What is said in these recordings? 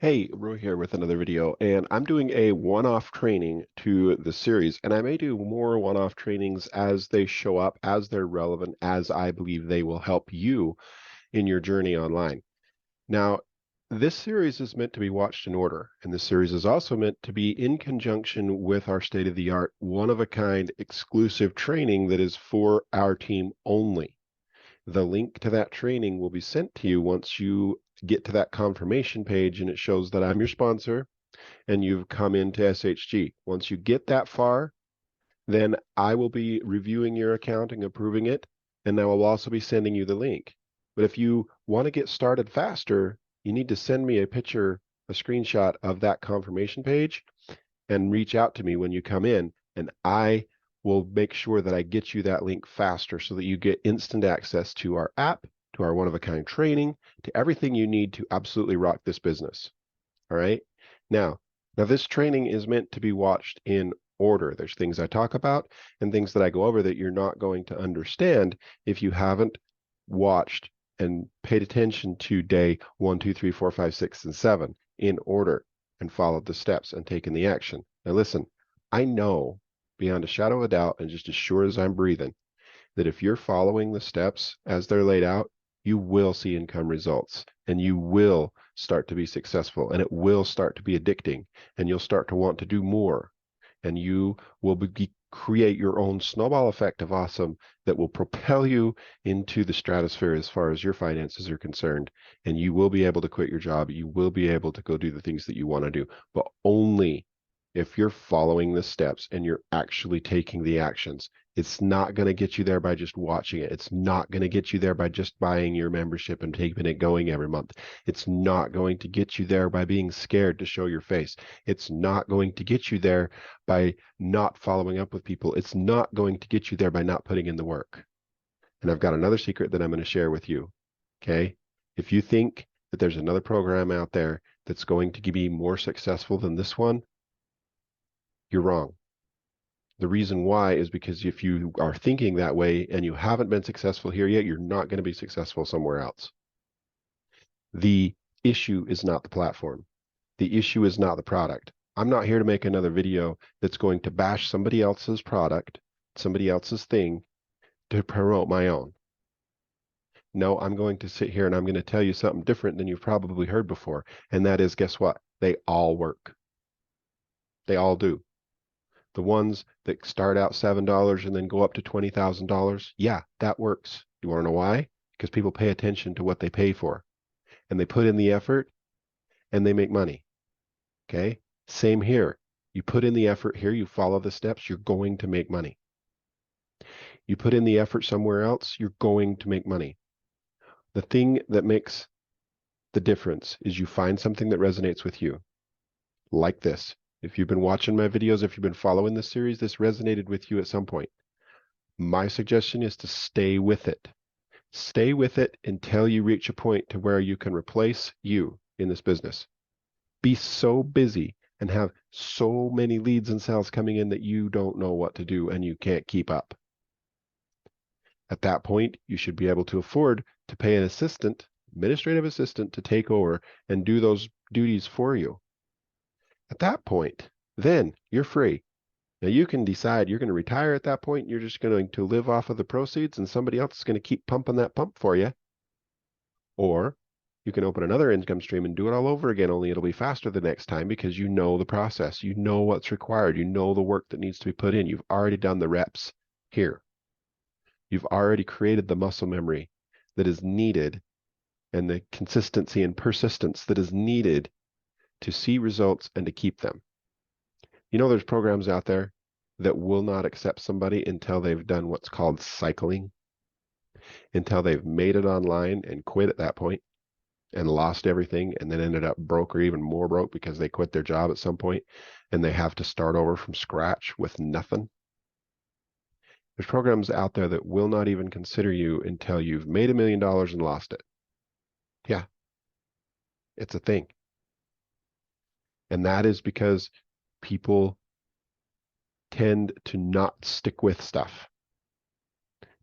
Hey, Roy here with another video, and I'm doing a one-off training to the series, and I may do more one-off trainings as they show up, as they're relevant, as I believe they will help you in your journey online. Now, this series is meant to be watched in order, and this series is also meant to be in conjunction with our state-of-the-art, one-of-a-kind exclusive training that is for our team only. The link to that training will be sent to you once you get to that confirmation page and it shows that I'm your sponsor and you've come into SHG. Once you get that far, then I will be reviewing your account and approving it, and I will also be sending you the link. But if you want to get started faster, you need to send me a picture, a screenshot of that confirmation page and reach out to me when you come in, and I will make sure that I get you that link faster so that you get instant access to our app, to our one-of-a-kind training, to everything you need to absolutely rock this business. All right? Now this training is meant to be watched in order. There's things I talk about and things that I go over that you're not going to understand if you haven't watched and paid attention to day 1, 2, 3, 4, 5, 6, and 7 in order and followed the steps and taken the action. Now listen, I know beyond a shadow of a doubt and just as sure as I'm breathing that if you're following the steps as they're laid out, you will see income results and you will start to be successful and it will start to be addicting and you'll start to want to do more and you will create your own snowball effect of awesome that will propel you into the stratosphere as far as your finances are concerned. And you will be able to quit your job. You will be able to go do the things that you want to do, but only if you're following the steps and you're actually taking the actions. It's not going to get you there by just watching it. It's not going to get you there by just buying your membership and keeping it going every month. It's not going to get you there by being scared to show your face. It's not going to get you there by not following up with people. It's not going to get you there by not putting in the work. And I've got another secret that I'm going to share with you. Okay? If you think that there's another program out there that's going to be more successful than this one, you're wrong. The reason why is because if you are thinking that way and you haven't been successful here yet, you're not going to be successful somewhere else. The issue is not the platform. The issue is not the product. I'm not here to make another video that's going to bash somebody else's product, somebody else's thing to promote my own. No, I'm going to sit here and I'm going to tell you something different than you've probably heard before. And that is, guess what? They all work. They all do. The ones that start out $7 and then go up to $20,000, yeah, that works. You want to know why? Because people pay attention to what they pay for and they put in the effort and they make money. Okay? Same here. You put in the effort here, you follow the steps, you're going to make money. You put in the effort somewhere else, you're going to make money. The thing that makes the difference is you find something that resonates with you, like this. If you've been watching my videos, if you've been following this series, this resonated with you at some point. My suggestion is to stay with it. Stay with it until you reach a point to where you can replace you in this business. Be so busy and have so many leads and sales coming in that you don't know what to do and you can't keep up. At that point, you should be able to afford to pay an assistant, administrative assistant, to take over and do those duties for you. At that point, then you're free. Now you can decide you're going to retire at that point. You're just going to live off of the proceeds and somebody else is going to keep pumping that pump for you. Or you can open another income stream and do it all over again, only it'll be faster the next time because you know the process. You know what's required. You know the work that needs to be put in. You've already done the reps here. You've already created the muscle memory that is needed and the consistency and persistence that is needed to see results and to keep them. You know, there's programs out there that will not accept somebody until they've done what's called cycling, until they've made it online and quit at that point and lost everything and then ended up broke or even more broke because they quit their job at some point and they have to start over from scratch with nothing. There's programs out there that will not even consider you until you've made $1 million and lost it. Yeah, it's a thing. And that is because people tend to not stick with stuff,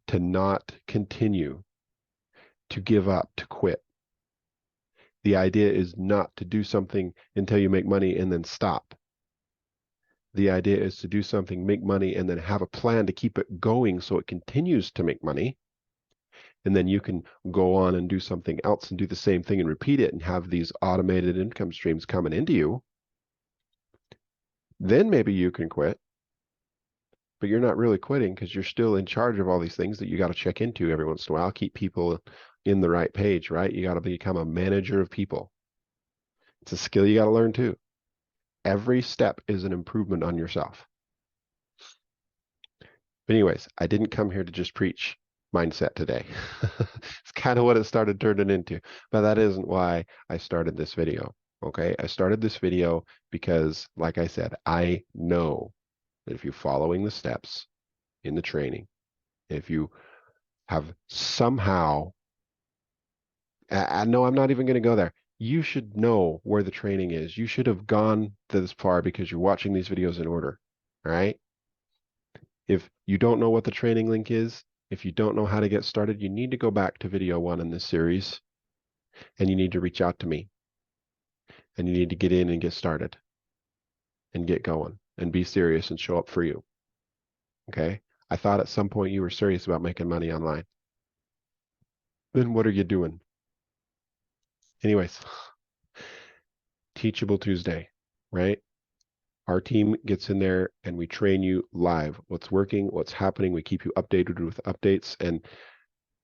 to not continue, to give up, to quit. The idea is not to do something until you make money and then stop. The idea is to do something, make money, and then have a plan to keep it going so it continues to make money. And then you can go on and do something else and do the same thing and repeat it and have these automated income streams coming into you. Then maybe you can quit, but you're not really quitting because you're still in charge of all these things that you got to check into every once in a while, keep people in the right page, right? You got to become a manager of people. It's a skill you got to learn too. Every step is an improvement on yourself. But anyways, I didn't come here to just preach mindset today. It's kind of what it started turning into, but that isn't why I started this video. Okay, I started this video because, like I said, I know that if you're following the steps in the training, if you have somehow, I know I'm not even going to go there. You should know where the training is. You should have gone this far because you're watching these videos in order. All right. If you don't know what the training link is, if you don't know how to get started, you need to go back to video 1 in this series and you need to reach out to me and you need to get in and get started and get going and be serious and show up for you. Okay. I thought at some point you were serious about making money online. Then what are you doing? Anyways, Teachable Tuesday, right? Our team gets in there and we train you live. What's working, what's happening. We keep you updated with updates and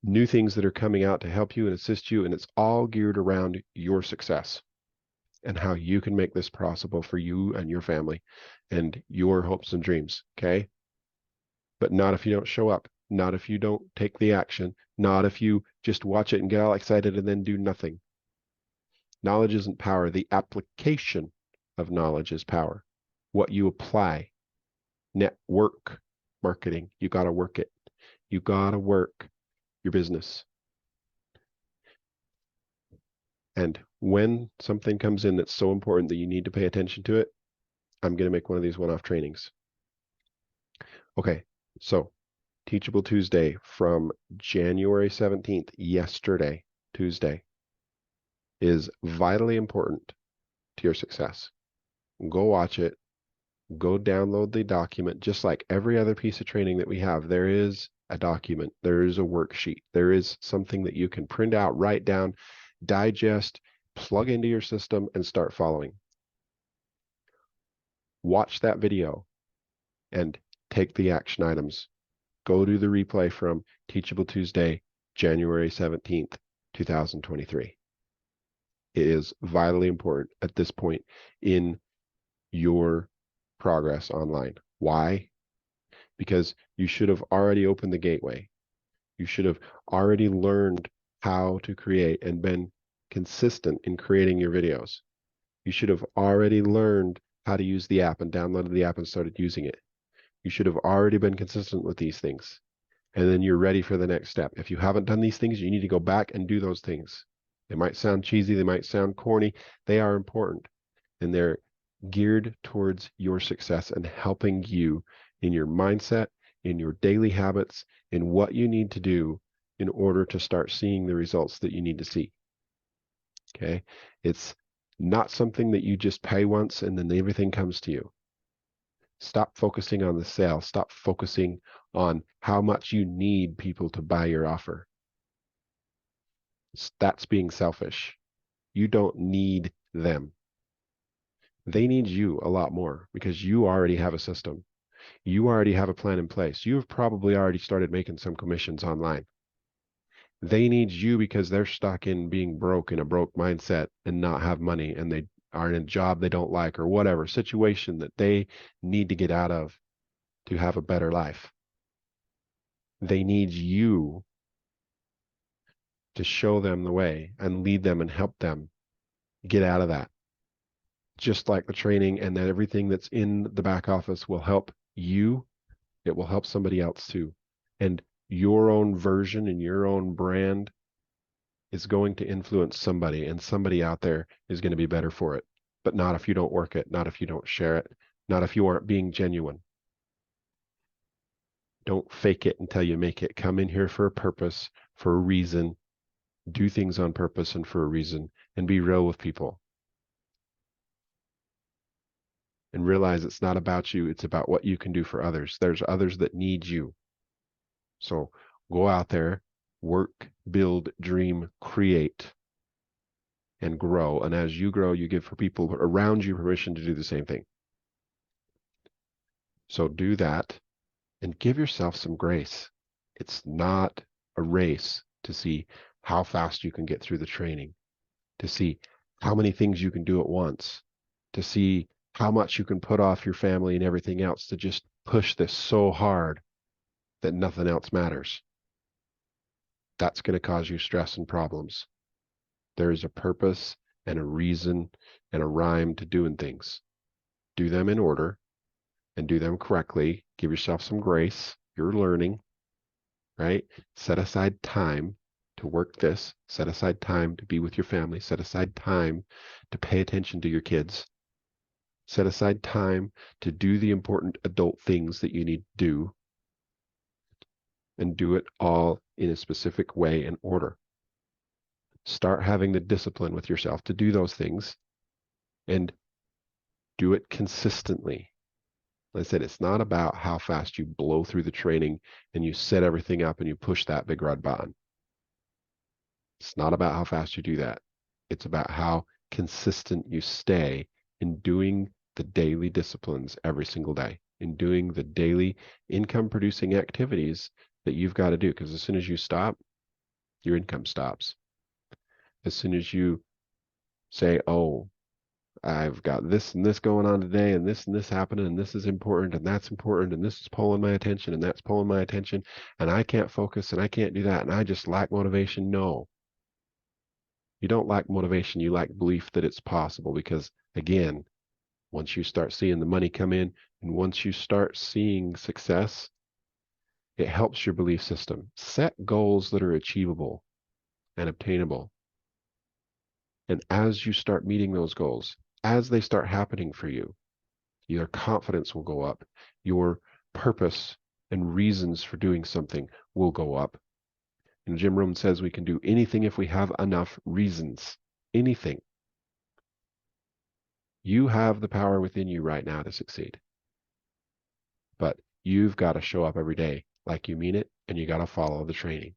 new things that are coming out to help you and assist you. And it's all geared around your success and how you can make this possible for you and your family and your hopes and dreams. Okay. But not if you don't show up, not if you don't take the action, not if you just watch it and get all excited and then do nothing. Knowledge isn't power. The application of knowledge is power. What you apply, network marketing, you got to work it. You got to work your business. And when something comes in that's so important that you need to pay attention to it, I'm going to make one of these one-off trainings. Okay, so Teachable Tuesday from January 17th, yesterday, Tuesday, is vitally important to your success. Go watch it. Go download the document. Just like every other piece of training that we have, there is a document. There is a worksheet. There is something that you can print out, write down, digest, plug into your system, and start following. Watch that video and take the action items. Go to the replay from Teachable Tuesday, January 17th, 2023. It is vitally important at this point in your progress online. Why? Because you should have already opened the gateway. You should have already learned how to create and been consistent in creating your videos. You should have already learned how to use the app and downloaded the app and started using it. You should have already been consistent with these things. And then you're ready for the next step. If you haven't done these things, you need to go back and do those things. They might sound cheesy, they might sound corny. They are important. And they're geared towards your success and helping you in your mindset, in your daily habits, in what you need to do in order to start seeing the results that you need to see. Okay? It's not something that you just pay once and then everything comes to you. Stop focusing on the sale. Stop focusing on how much you need people to buy your offer. That's being selfish. You don't need them. They need you a lot more because you already have a system. You already have a plan in place. You've probably already started making some commissions online. They need you because they're stuck in being broke in a broke mindset and not have money and they are in a job they don't like or whatever situation that they need to get out of to have a better life. They need you to show them the way and lead them and help them get out of that. Just like the training and that everything that's in the back office will help you, it will help somebody else too. And your own version and your own brand is going to influence somebody, and somebody out there is going to be better for it. But not if you don't work it, not if you don't share it, not if you aren't being genuine. Don't fake it until you make it. Come in here for a purpose, for a reason. Do things on purpose and for a reason, and be real with people and realize it's not about you. It's about what you can do for others. There's others that need you. So go out there, work, build, dream, create, and grow. And as you grow, you give for people around you permission to do the same thing. So do that and give yourself some grace. It's not a race to see how fast you can get through the training, to see how many things you can do at once, to see how much you can put off your family and everything else to just push this so hard that nothing else matters. That's going to cause you stress and problems. There is a purpose and a reason and a rhyme to doing things. Do them in order and do them correctly. Give yourself some grace. You're learning, right? Set aside time to work this. Set aside time to be with your family. Set aside time to pay attention to your kids. Set aside time to do the important adult things that you need to do, and do it all in a specific way and order. Start having the discipline with yourself to do those things and do it consistently. Like I said, it's not about how fast you blow through the training and you set everything up and you push that big red button. It's not about how fast you do that. It's about how consistent you stay in doing the daily disciplines every single day, in doing the daily income producing activities that you've got to do. Because as soon as you stop, your income stops. As soon as you say, oh, I've got this and this going on today, and this happening, and this is important, and that's important, and this is pulling my attention, and that's pulling my attention, and I can't focus, and I can't do that, and I just lack motivation. No, you don't lack motivation. You lack belief that it's possible because, again, once you start seeing the money come in, and once you start seeing success, it helps your belief system. Set goals that are achievable and obtainable. And as you start meeting those goals, as they start happening for you, your confidence will go up. Your purpose and reasons for doing something will go up. And Jim Rohn says we can do anything if we have enough reasons. Anything. You have the power within you right now to succeed. But you've got to show up every day like you mean it, and you got to follow the training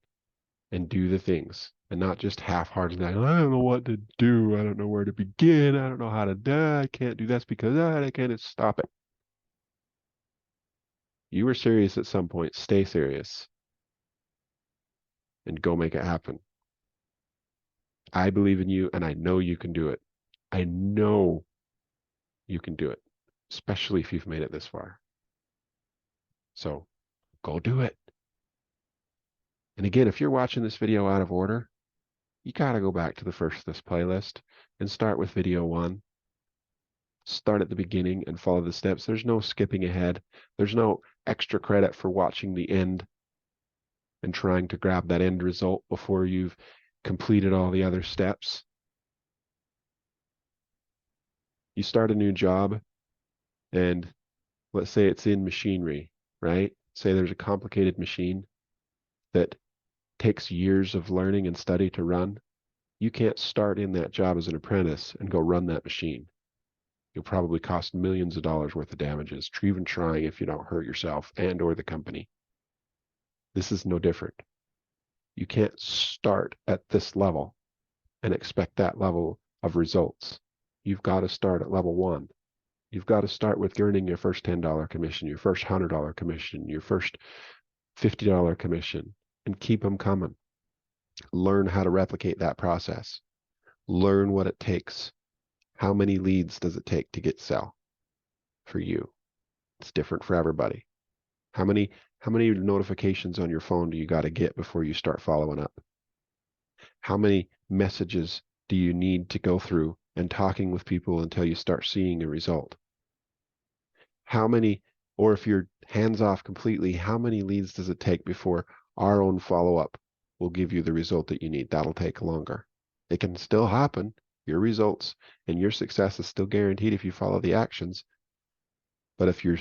and do the things and not just half-heartedly, I don't know what to do. I don't know where to begin. I don't know how to do. I can't do this because I can't. Stop it. You were serious at some point. Stay serious and go make it happen. I believe in you, and I know you can do it. I know you can do it, especially if you've made it this far. So go do it. And again, if you're watching this video out of order, you got to go back to the first of this playlist and start with video 1. Start at the beginning and follow the steps. There's no skipping ahead. There's no extra credit for watching the end and trying to grab that end result before you've completed all the other steps. You start a new job, and let's say it's in machinery, right? Say there's a complicated machine that takes years of learning and study to run. You can't start in that job as an apprentice and go run that machine. You'll probably cost millions of dollars worth of damages, even trying if you don't hurt yourself and or the company. This is no different. You can't start at this level and expect that level of results. You've got to start at level 1. You've got to start with earning your first $10 commission, your first $100 commission, your first $50 commission, and keep them coming. Learn how to replicate that process. Learn what it takes. How many leads does it take to get sell for you? It's different for everybody. How many notifications on your phone do you got to get before you start following up? How many messages do you need to go through and talking with people until you start seeing a result? How many, or if you're hands off completely, how many leads does it take before our own follow-up will give you the result that you need? That'll take longer. It can still happen. Your results and your success is still guaranteed if you follow the actions. But if you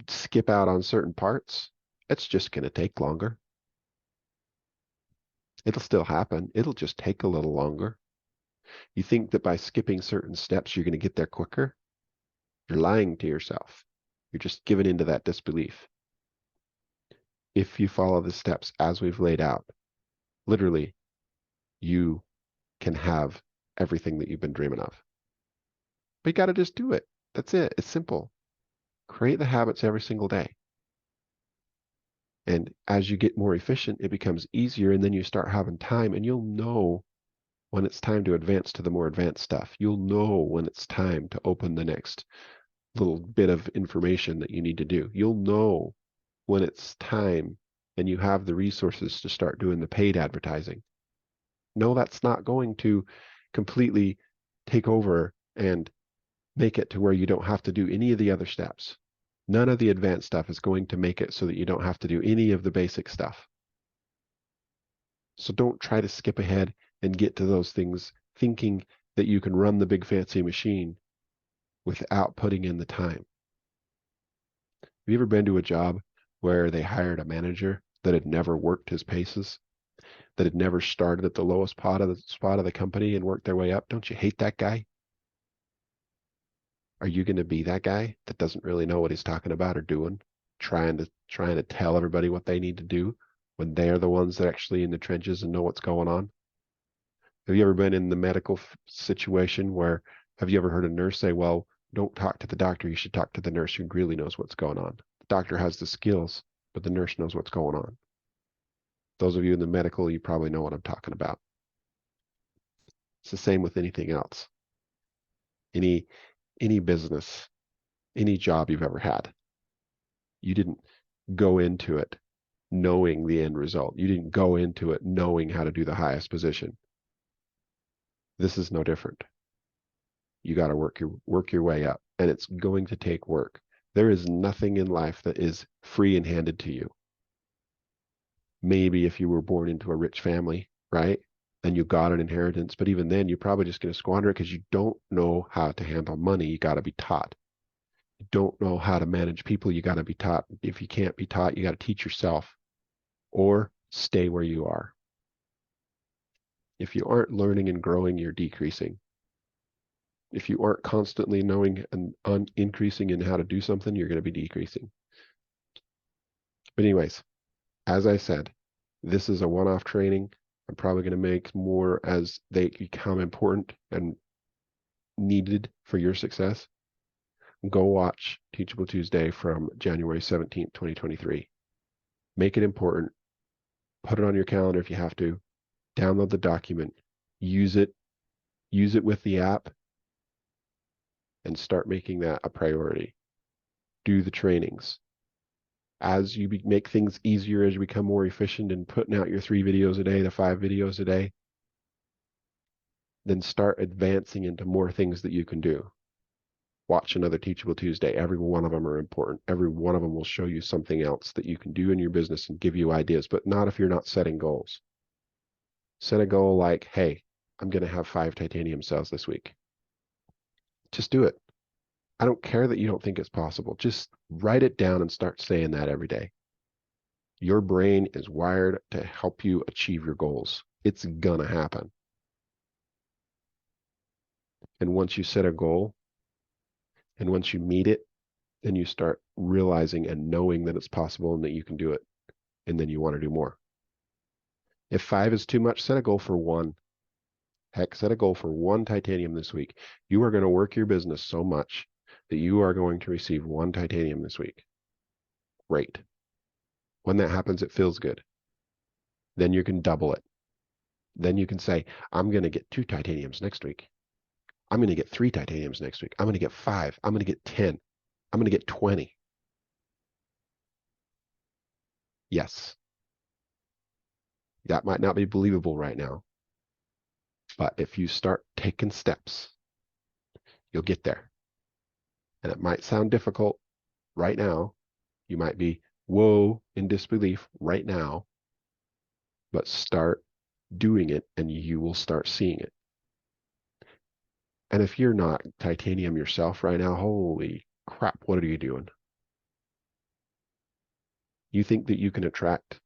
skip out on certain parts, it's just going to take longer. It'll still happen. It'll just take a little longer. You think that by skipping certain steps, you're going to get there quicker? You're lying to yourself. You're just giving into that disbelief. If you follow the steps as we've laid out, literally, you can have everything that you've been dreaming of. But you got to just do it. That's it. It's simple. Create the habits every single day. And as you get more efficient, it becomes easier, and then you start having time, and you'll know when it's time to advance to the more advanced stuff. You'll know when it's time to open the next little bit of information that you need to do. You'll know when it's time and you have the resources to start doing the paid advertising. No, that's not going to completely take over and make it to where you don't have to do any of the other steps. None of the advanced stuff is going to make it so that you don't have to do any of the basic stuff. So don't try to skip ahead and get to those things thinking that you can run the big fancy machine without putting in the time. Have you ever been to a job where they hired a manager that had never worked his paces, that had never started at the lowest spot of the company and worked their way up? Don't you hate that guy? Are you going to be that guy that doesn't really know what he's talking about or doing, trying to tell everybody what they need to do when they're the ones that are actually in the trenches and know what's going on? Have you ever been in the medical situation where have you ever heard a nurse say, well, don't talk to the doctor, you should talk to the nurse who really knows what's going on. The doctor has the skills, but the nurse knows what's going on. Those of you in the medical, you probably know what I'm talking about. It's the same with anything else. Any any business, any job you've ever had. You didn't go into it knowing the end result. You didn't go into it knowing how to do the highest position. This is no different. You got to work your way up, and it's going to take work. There is nothing in life that is free and handed to you. Maybe if you were born into a rich family, right? And you got an inheritance, but even then, you're probably just going to squander it because you don't know how to handle money. You got to be taught. You don't know how to manage people. You got to be taught. If you can't be taught, you got to teach yourself or stay where you are. If you aren't learning and growing, you're decreasing. If you aren't constantly knowing and increasing in how to do something, you're going to be decreasing. But anyways, as I said, this is a one-off training. I'm probably going to make more as they become important and needed for your success. Go watch Teachable Tuesday from January 17th, 2023. Make it important. Put it on your calendar if you have to. Download the document. Use it. Use it with the app and start making that a priority. Do the trainings. As you make things easier, as you become more efficient in putting out your 3 videos a day, the 5 videos a day, then start advancing into more things that you can do. Watch another Teachable Tuesday. Every one of them are important. Every one of them will show you something else that you can do in your business and give you ideas, but not if you're not setting goals. Set a goal like, hey, I'm going to have 5 titanium cells this week. Just do it. I don't care that you don't think it's possible. Just write it down and start saying that every day. Your brain is wired to help you achieve your goals. It's gonna happen. And once you set a goal and once you meet it, then you start realizing and knowing that it's possible and that you can do it. And then you want to do more. If 5 is too much, set a goal for 1. Heck, set a goal for 1 titanium this week. You are going to work your business so much that you are going to receive 1 titanium this week. Great. When that happens, it feels good. Then you can double it. Then you can say, I'm going to get 2 titaniums next week. I'm going to get 3 titaniums next week. I'm going to get 5. I'm going to get 10. I'm going to get 20. Yes, that might not be believable right now, but if you start taking steps, you'll get there. And it might sound difficult right now. You might be, whoa, in disbelief right now, but start doing it and you will start seeing it. And if you're not titanium yourself right now, holy crap, what are you doing? You think that you can attract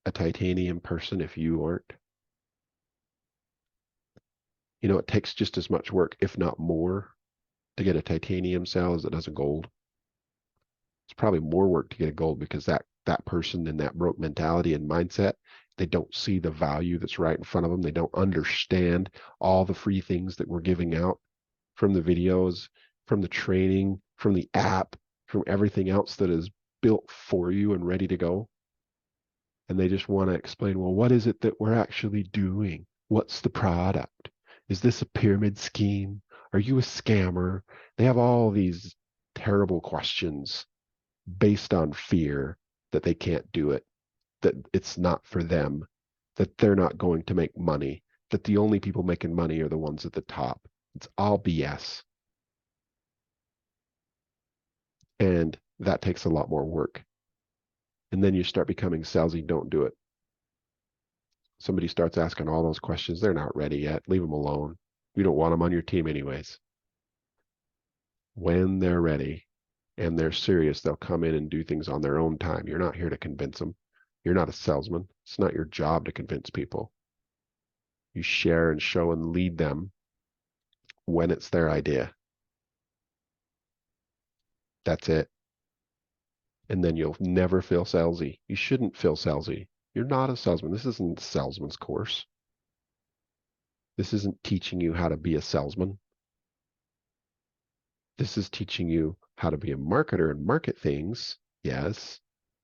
a titanium person if you aren't? You know, it takes just as much work, if not more, to get a titanium cell as it does a gold. It's probably more work to get a gold because that person in that broke mentality and mindset, they don't see the value that's right in front of them. They don't understand all the free things that we're giving out from the videos, from the training, from the app, from everything else that is built for you and ready to go. And they just want to explain, well, what is it that we're actually doing? What's the product? Is this a pyramid scheme? Are you a scammer? They have all these terrible questions based on fear that they can't do it, that it's not for them, that they're not going to make money, that the only people making money are the ones at the top. It's all BS. And that takes a lot more work. And then you start becoming salesy, don't do it. Somebody starts asking all those questions, they're not ready yet. Leave them alone. You don't want them on your team anyways. When they're ready and they're serious, they'll come in and do things on their own time. You're not here to convince them. You're not a salesman. It's not your job to convince people. You share and show and lead them when it's their idea. That's it. And then you'll never feel salesy. You shouldn't feel salesy. You're not a salesman. This isn't a salesman's course. This isn't teaching you how to be a salesman. This is teaching you how to be a marketer and market things, yes,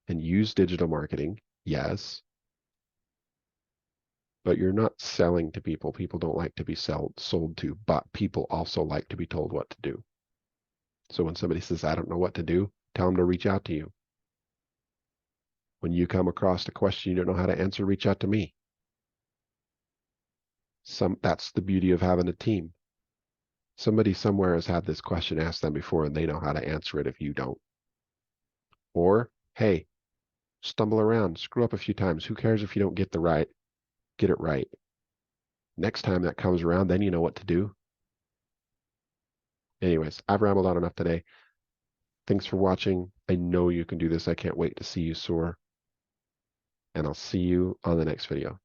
and use digital marketing, yes, but you're not selling to people. People don't like to be sold to, but people also like to be told what to do. So when somebody says, I don't know what to do, tell them to reach out to you. When you come across a question you don't know how to answer, reach out to me. That's the beauty of having a team. Somebody somewhere has had this question asked them before and they know how to answer it if you don't. Or, hey, stumble around, screw up a few times. Who cares if you don't get it right? Next time that comes around, then you know what to do. Anyways, I've rambled on enough today. Thanks for watching. I know you can do this. I can't wait to see you soar. And I'll see you on the next video.